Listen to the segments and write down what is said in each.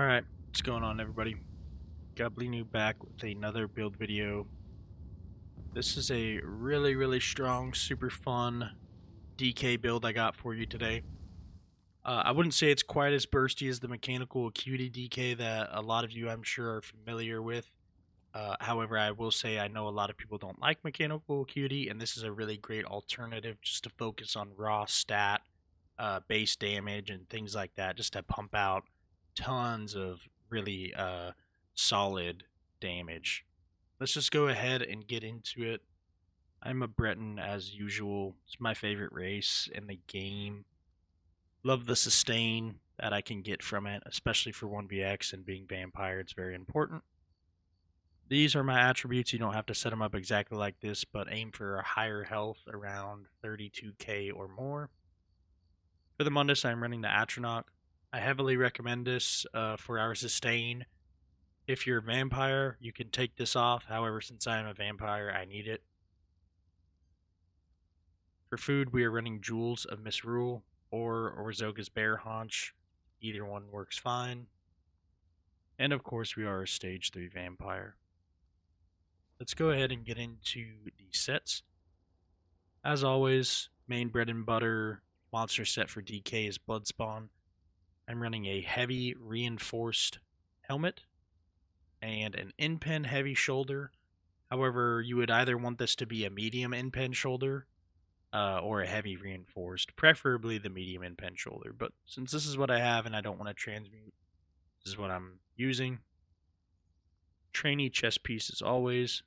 Alright, what's going on everybody? New back with another build video. This is a really strong, super fun DK build I got for you today. I wouldn't say it's quite as bursty as the mechanical acuity DK that a lot of you I'm sure are familiar with. However, I will say I know a lot of people don't like mechanical acuity, and this is a really great alternative just to focus on raw stat, base damage, and things like that, just to pump out tons of really solid damage. Let's just go ahead and get into it. I'm a Breton as usual. It's my favorite race in the game. Love the sustain that I can get from it, especially for 1vx and being vampire. It's very important. These are my attributes. You don't have to set them up exactly like this, but aim for a higher health around 32k or more. For the Mundus, I'm running the Atronach. I heavily recommend this for our sustain. If you're a vampire, you can take this off. However, since I am a vampire, I need it. For food, we are running Jewels of Misrule or Orzoga's Bear Haunch. Either one works fine. And of course, we are a stage 3 vampire. Let's go ahead and get into the sets. As always, main bread and butter monster set for DK is Bloodspawn. I'm running a heavy reinforced helmet and an in-pen heavy shoulder. However, you would either want this to be a medium in-pen shoulder or a heavy reinforced, preferably the medium in-pen shoulder. But since this is what I have and I don't want to transmute, this is what I'm using. Trainee chest piece as always.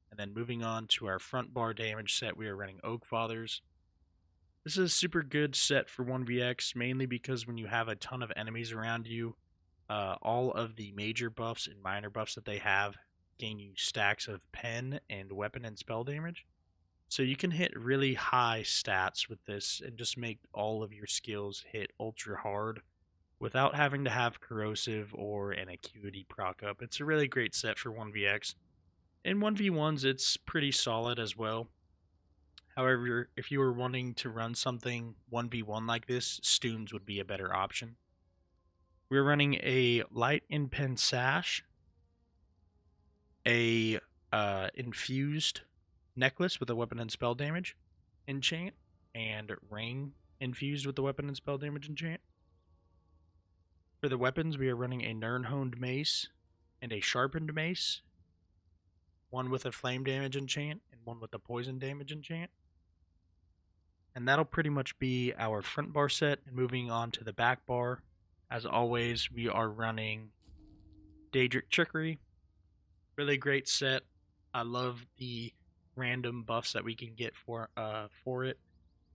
And then moving on to our front bar damage set, we are running Oak Fathers. This is a super good set for 1vx, mainly because when you have a ton of enemies around you, all of the major buffs and minor buffs that they have gain you stacks of pen and weapon and spell damage. So you can hit really high stats with this and just make all of your skills hit ultra hard without having to have corrosive or an acuity proc up. It's a really great set for 1vx. In 1v1s, it's pretty solid as well. However, if you were wanting to run something 1v1 like this, Stunes would be a better option. We're running a light in-pen sash, a infused necklace with a weapon and spell damage enchant, and ring infused with the weapon and spell damage enchant. For the weapons, we are running a Nirnhoned mace and a sharpened mace, one with a flame damage enchant and one with a poison damage enchant. And that'll pretty much be our front bar set. And moving on to the back bar, as always, we are running Daedric Trickery. Really great set. I love the random buffs that we can get for it,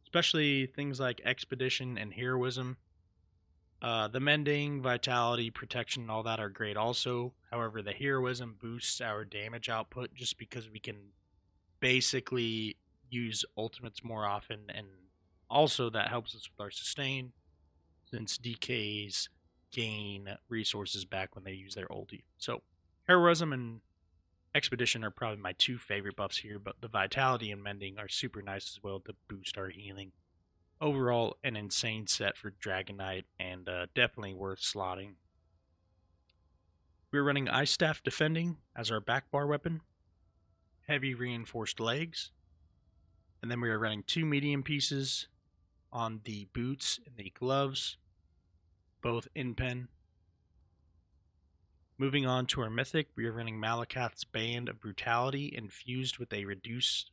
especially things like Expedition and Heroism. The Mending, Vitality, Protection, and all that are great also. However, the Heroism boosts our damage output just because we can basically use ultimates more often, and also that helps us with our sustain since DKs gain resources back when they use their ulti. So Heroism and Expedition are probably my two favorite buffs here, but the Vitality and Mending are super nice as well to boost our healing. Overall, an insane set for Dragonknight and definitely worth slotting. We're running Ice Staff Defending as our back bar weapon, heavy reinforced legs, and then we are running two medium pieces on the boots and the gloves, both in pen. Moving on to our Mythic, we are running Malakath's Band of Brutality infused with a reduced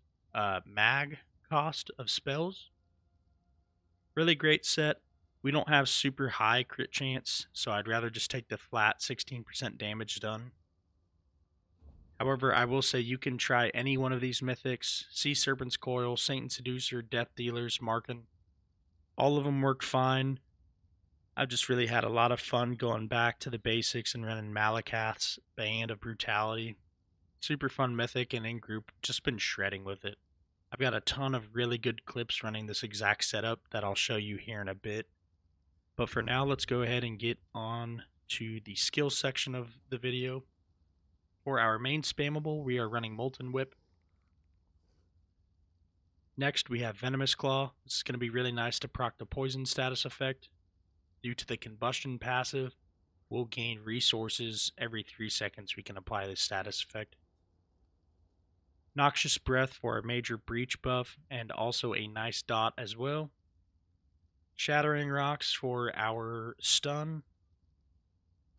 mag cost of spells. Really great set. We don't have super high crit chance, so I'd rather just take the flat 16% damage done. However, I will say you can try any one of these mythics. Sea Serpent's Coil, Saint Seducer, Death Dealers, Markin. All of them work fine. I've just really had a lot of fun going back to the basics and running Malakath's Band of Brutality. Super fun mythic, and in group, just been shredding with it. I've got a ton of really good clips running this exact setup that I'll show you here in a bit. But for now, let's go ahead and get on to the skill section of the video. For our main spammable, we are running Molten Whip. Next, we have Venomous Claw. This is going to be really nice to proc the poison status effect due to the combustion passive. we'll gain resources every 3 seconds we can apply this status effect. Noxious Breath for a major breach buff and also a nice dot as well. Shattering Rocks for our stun.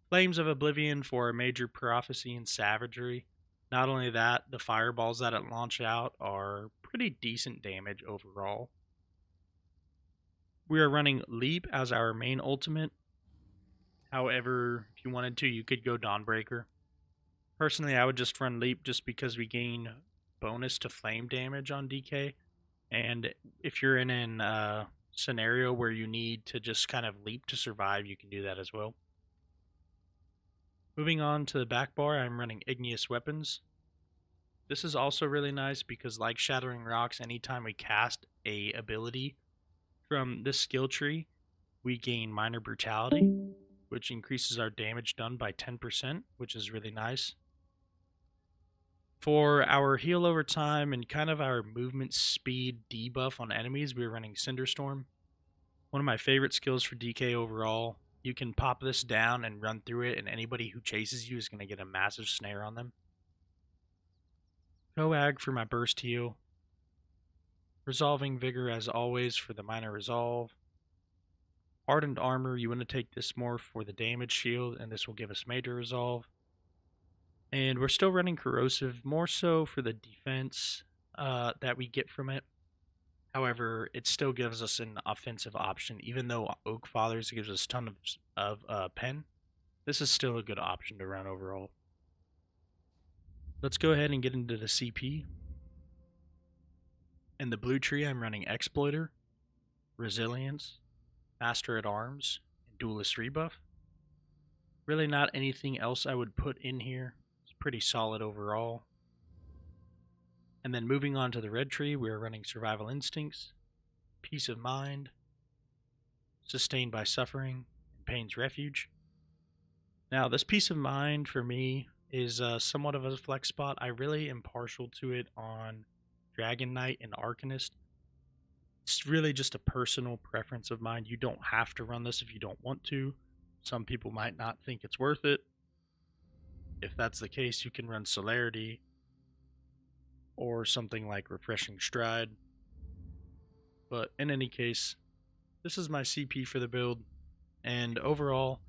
Flames of Oblivion for a major prophecy and savagery. Not only that, the fireballs that it launch out are pretty decent damage overall. We are running Leap as our main ultimate. However, if you wanted to, you could go Dawnbreaker. Personally, I would just run Leap just because we gain bonus to flame damage on DK. And if you're in an scenario where you need to just kind of leap to survive, you can do that as well. Moving on to the back bar, I'm running Igneous Weapons. This is also really nice because, like Shattering Rocks, anytime we cast a ability from this skill tree, we gain Minor Brutality, which increases our damage done by 10%, which is really nice. For our heal over time and kind of our movement speed debuff on enemies, we're running Cinderstorm. One of my favorite skills for DK overall. You can pop this down and run through it, and anybody who chases you is going to get a massive snare on them. Coag for my burst heal. Resolving Vigor as always for the minor resolve. Hardened Armor, you want to take this more for the damage shield, and this will give us major resolve. And we're still running Corrosive, more so for the defense that we get from it. However, it still gives us an offensive option, even though Oak Fathers gives us a ton of pen. This is still a good option to run overall. Let's go ahead and get into the CP. In the blue tree, I'm running Exploiter, Resilience, Master at Arms, and Duelist Rebuff. Really not anything else I would put in here. It's pretty solid overall. And then moving on to the red tree, we are running Survival Instincts, Peace of Mind, Sustained by Suffering, and Pain's Refuge. Now, this Peace of Mind for me is somewhat of a flex spot. I really am partial to it on Dragonknight and Arcanist. It's really just a personal preference of mine. You don't have to run this if you don't want to. Some people might not think it's worth it. If that's the case, you can run Celerity or something like Refreshing Stride. But in any case, this is my CP for the build, and overall,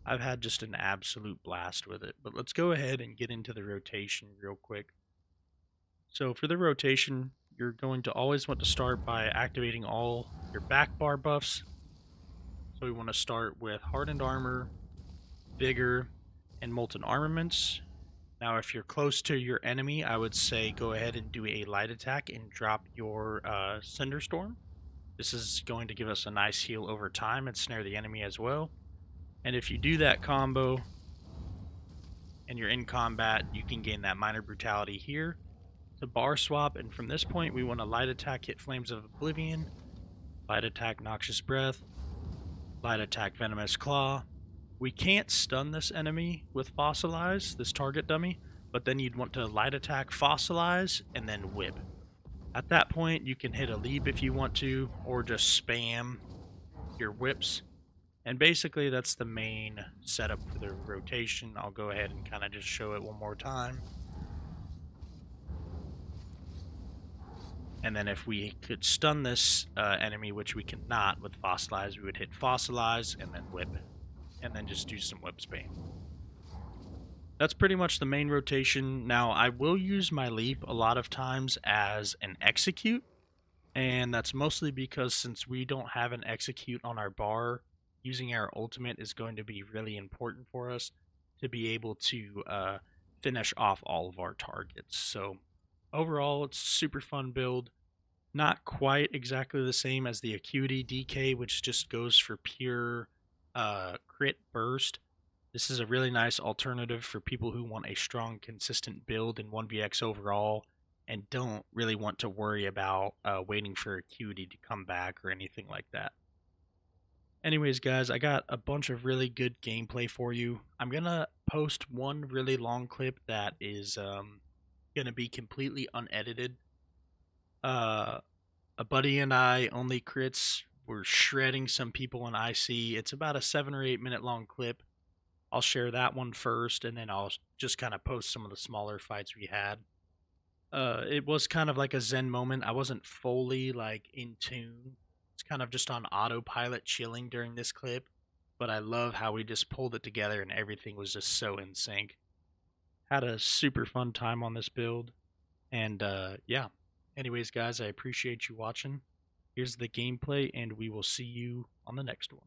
I've had just an absolute blast with it. But let's go ahead and get into the rotation real quick. So for the rotation, you're going to always want to start by activating all your back bar buffs. So we want to start with Hardened Armor, Vigor, and Molten Armaments. Now, if you're close to your enemy, I would say go ahead and do a light attack and drop your Cinderstorm. This is going to give us a nice heal over time and snare the enemy as well. And if you do that combo and you're in combat, you can gain that Minor Brutality here to bar swap. And from this point, we want to light attack, hit Flames of Oblivion, light attack Noxious Breath, light attack Venomous Claw. We can't stun this enemy with Fossilize, this target dummy, but then you'd want to light attack, Fossilize, and then whip. At that point, you can hit a leap if you want to, or just spam your whips. And basically, that's the main setup for the rotation. I'll go ahead and kind of just show it one more time. And then if we could stun this enemy, which we cannot with Fossilize, we would hit Fossilize and then whip. And then just do some whip spam. That's pretty much the main rotation. Now, I will use my leap a lot of times as an execute, and that's mostly because since we don't have an execute on our bar, using our ultimate is going to be really important for us to be able to finish off all of our targets. So overall, it's a super fun build. Not quite exactly the same as the Acuity DK, which just goes for pure crit burst. This is a really nice alternative for people who want a strong, consistent build in 1vx overall and don't really want to worry about waiting for Acuity to come back or anything like that. Anyways, guys, I got a bunch of really good gameplay for you. I'm going to post one really long clip that is going to be completely unedited. A buddy and I only crits. We're shredding some people in IC. It's about a 7 or 8 minute long clip. I'll share that one first, and then I'll just kind of post some of the smaller fights we had. It was kind of like a zen moment. I wasn't fully like in tune. It's kind of just on autopilot, chilling during this clip. But I love how we just pulled it together, and everything was just so in sync. Had a super fun time on this build, and yeah. Anyways, guys, I appreciate you watching. Here's the gameplay, and we will see you on the next one.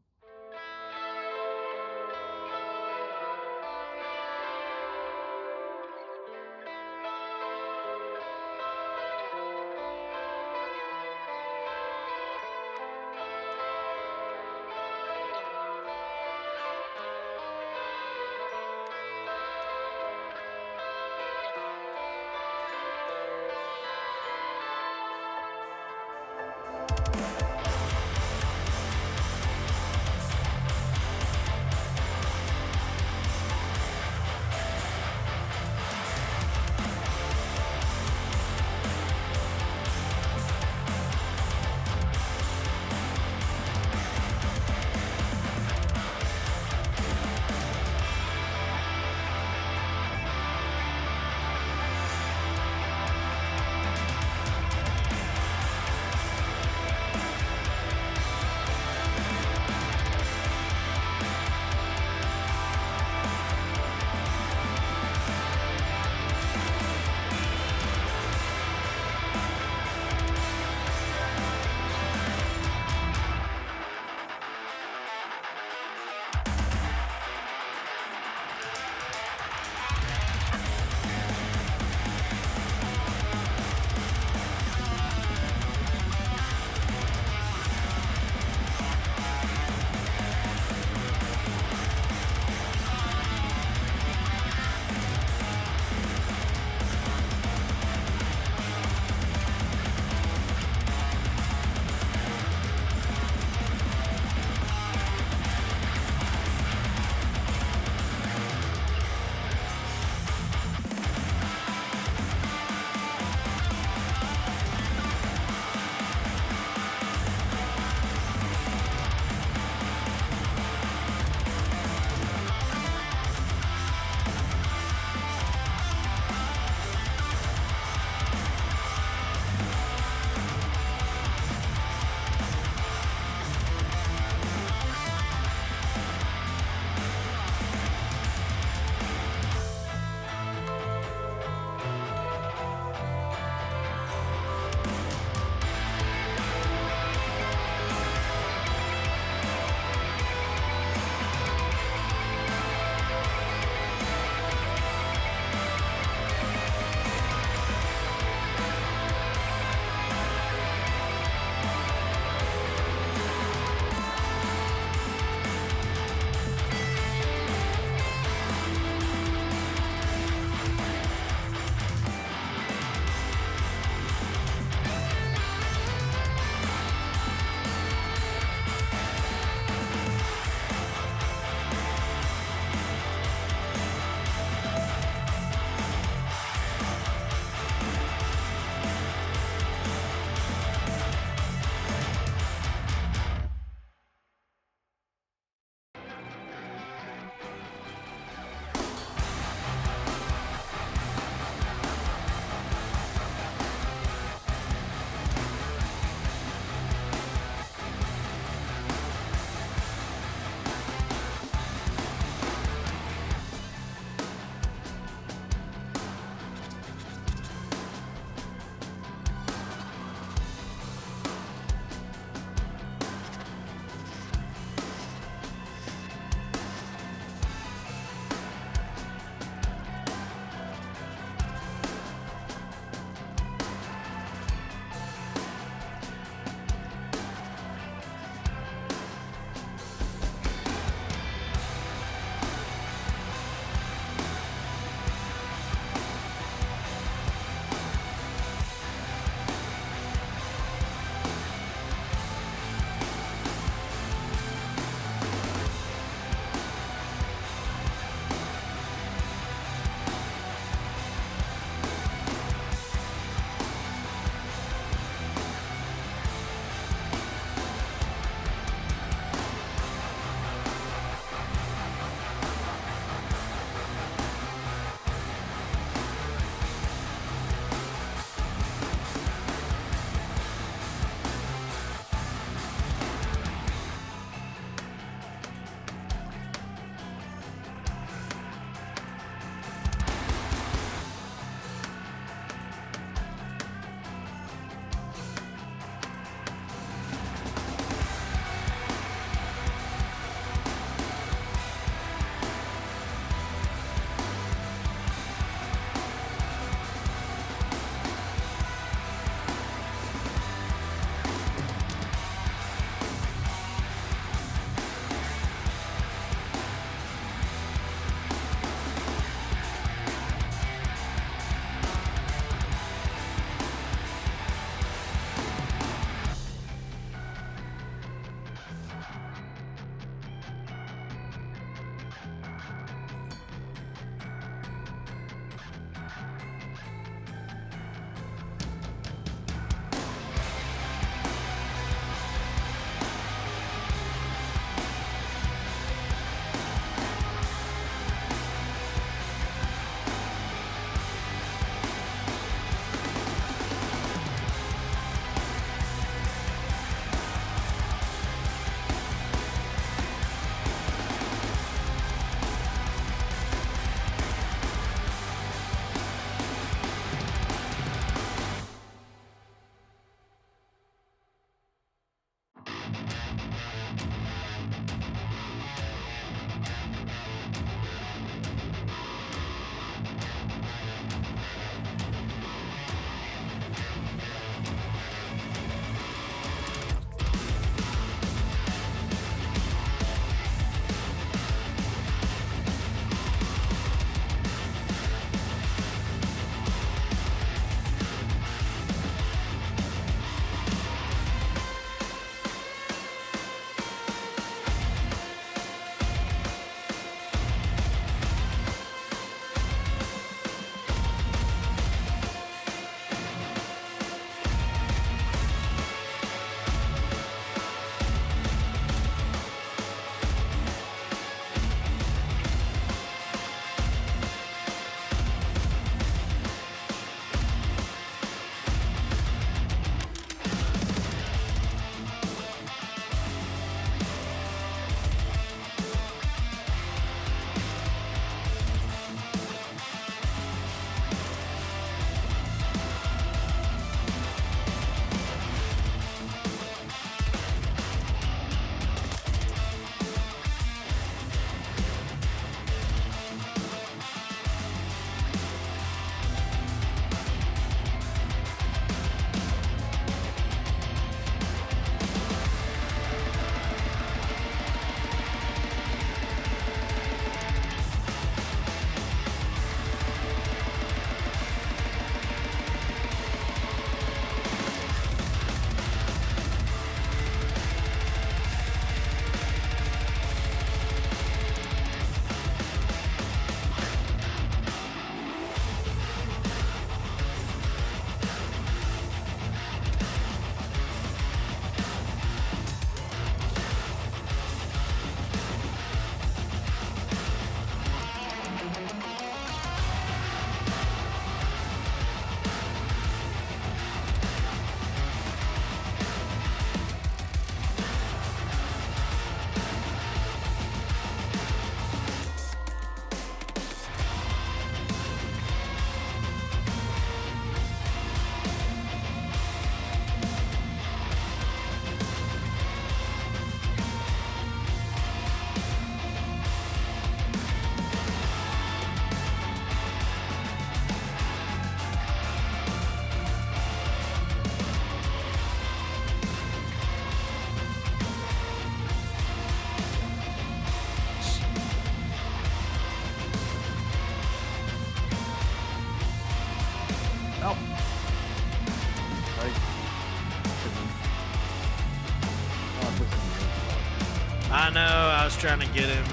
I was trying to get him.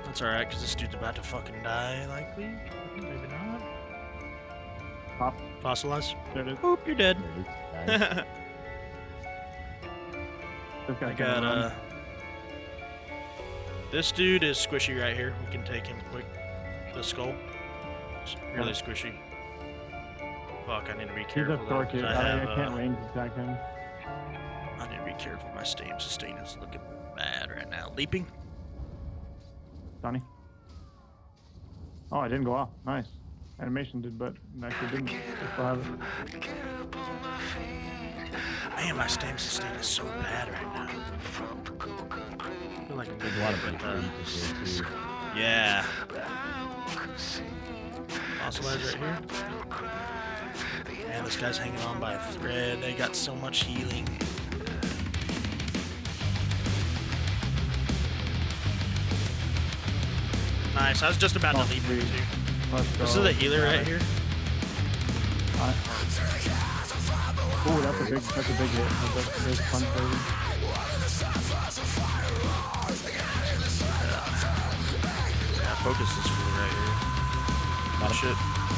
That's alright, because this dude's about to fucking die, likely. Maybe not. Pop. Fossilize. There it is. Oop, you're dead. Nice. I got, this dude is squishy right here. We can take him quick. The skull. It's really squishy. Fuck, I need to be careful. He's a dork here. I can't range attack him. I need to be careful. My sustain is looking bad right now. Leaping. Donnie. Oh, I didn't go off. Nice. Animation did, but actually didn't. I still have it. Man, my sustain is so bad right now. I feel like I'm There's a lot of breakthroughs here too. Yeah. Fossilize right here. Man, this guy's hanging on by a thread. They got so much healing. Nice. I was just about to leave here too. This is the healer right here. Oh, that's a big hit. That's a big punch baby. Yeah, focus this fool right here. That shit.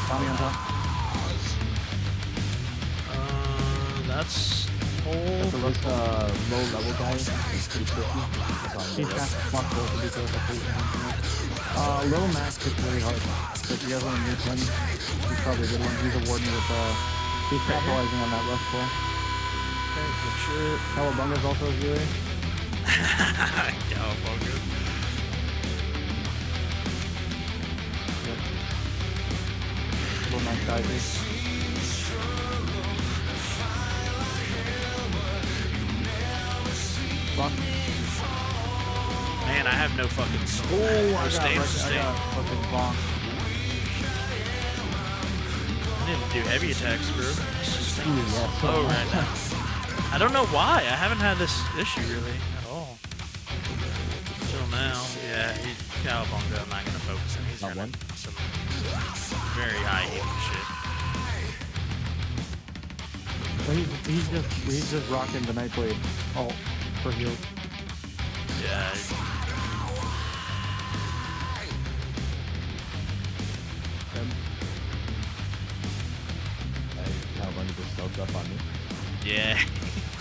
Tommy on top. That's So this low level guy is pretty tricky. He's got multiple to be careful. Little Max hits really hard. So if you guys want to mute him, he's probably a good one. He's a warden with he's capitalizing on that rush pull. okay, good shit. Cowabunga's also a healer. Cowabunga. Yep. Little Max dives. Fuck. Man, I have no fucking Oh, I sustain. got fucking bonk. I didn't do heavy attacks, bro. Sustain is yeah, slow right now. I don't know why. I haven't had this issue really at all. Until now. Yeah, Cowabunga, I'm not gonna focus on. He's Not running one? some very high healing shit. So he's just rocking the Nightblade. Oh, for heals. Yeah. Cowabunga just soaked up on me. Yeah.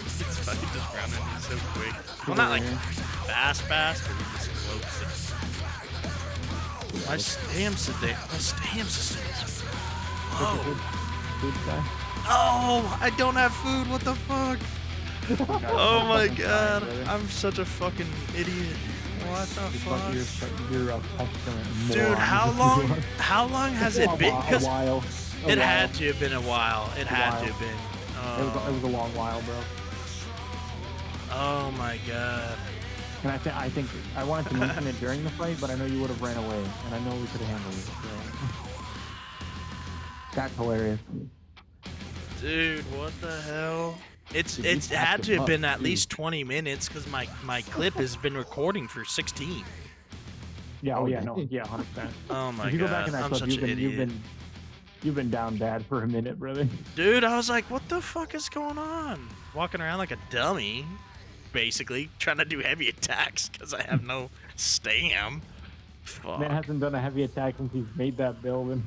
It's fucking just running so quick. Well, not like fast, but he just floats it. My stam sustain. Food guy. Oh, I don't have food. What the fuck? Oh my god. I'm such a fucking idiot. What the fuck? You're a pestilent Dude, moron. how long has it been? A Because while. it had to have been a while. It had to have been. It was a long while, bro. Oh my god. And I think I wanted to mention it during the fight, but I know you would have ran away, and I know we could have handled it. So. That's hilarious. Dude, what the hell? It's Dude, you had packed to him have been up, at dude. least 20 minutes because my clip has been recording for 16. Yeah, oh yeah, no, yeah, 100%. Oh my If you go back god, in that I'm clip, such an idiot. you've been down bad for a minute, brother. Dude, I was like, what the fuck is going on? Walking around like a dummy, basically, trying to do heavy attacks because I have no stam. Fuck. Man hasn't done a heavy attack since he's made that build, and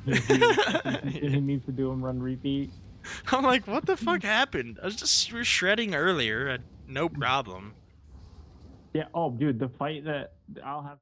he needs to do him run repeat. I'm like, what the fuck happened? I was just shredding earlier, no problem. Yeah, oh, dude, the fight that I'll have.